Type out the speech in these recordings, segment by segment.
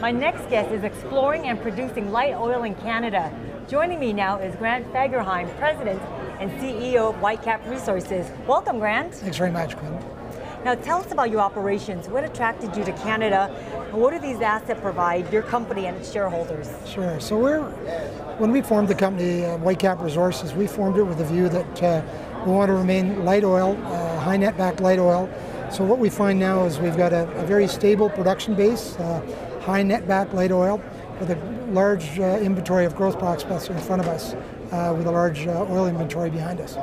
My next guest is exploring and producing light oil in Canada. Joining me now is Grant Fagerheim, President and CEO of Whitecap Resources. Welcome, Grant. Thanks very much, Quinn. Now tell us about your operations. What attracted you to Canada, and what do these assets provide your company and its shareholders? Sure, so when we formed the company, Whitecap Resources, we formed it with a view that we want to remain light oil, high netback light oil. So what we find now is we've got a very stable production base, high netback light oil, with a large inventory of growth prospects in front of us, with a large oil inventory behind us.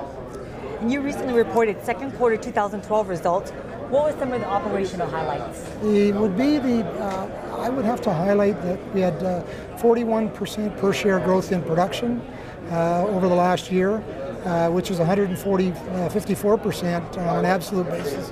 And you recently reported second quarter 2012 results. What were some of the operational highlights? I would have to highlight that we had 41% per share growth in production over the last year, which is 54% on an absolute basis.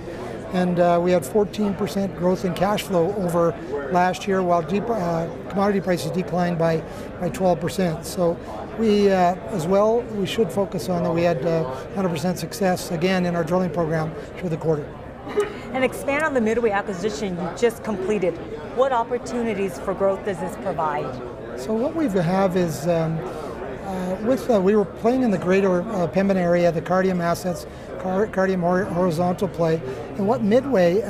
And we had 14% growth in cash flow over last year, while commodity prices declined by 12%. So we, as well, we should focus on that we had 100% success again in our drilling program through the quarter. And expand on the Midway Acquisition you just completed. What opportunities for growth does this provide? So what we have is, we were playing in the greater Pembina area, the Cardium assets, Cardium horizontal play, and what Midway,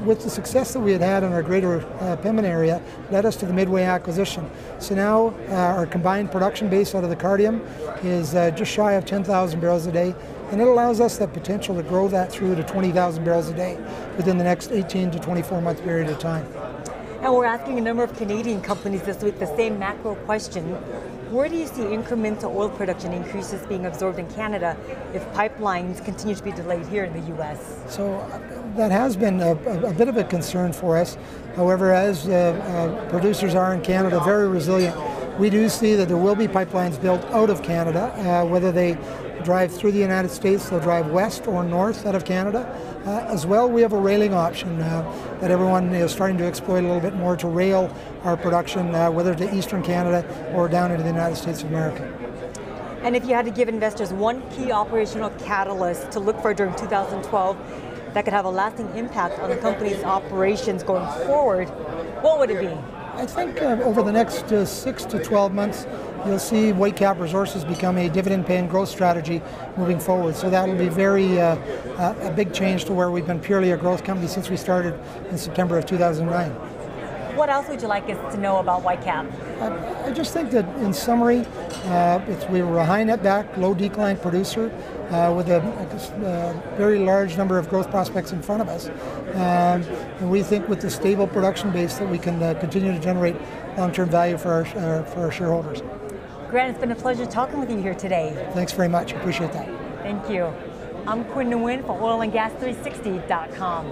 with the success that we had in our greater Pembina area, led us to the Midway Acquisition. So now our combined production base out of the Cardium is just shy of 10,000 barrels a day, and it allows us the potential to grow that through to 20,000 barrels a day within the next 18 to 24 month period of time. And we're asking a number of Canadian companies this week the same macro question. Where do you see incremental oil production increases being absorbed in Canada if pipelines continue to be delayed here in the U.S.? So that has been a bit of a concern for us. However, as producers are in Canada, very resilient, we do see that there will be pipelines built out of Canada, whether they drive through the United States, they'll drive west or north out of Canada. As well, we have a railing option that everyone is starting to exploit a little bit more to rail our production, whether to eastern Canada or down into the United States of America. And if you had to give investors one key operational catalyst to look for during 2012 that could have a lasting impact on the company's operations going forward, what would it be? I think over the next 6 to 12 months, you'll see Whitecap Resources become a dividend-paying growth strategy moving forward. So that will be a big change to where we've been purely a growth company since we started in September of 2009. What else would you like us to know about Whitecap? I just think that, in summary, we were a high netback, low decline producer with a very large number of growth prospects in front of us. And we think with the stable production base that we can continue to generate long-term value for our shareholders. Grant, it's been a pleasure talking with you here today. Thanks very much. Appreciate that. Thank you. I'm Quinn Nguyen for oilandgas360.com.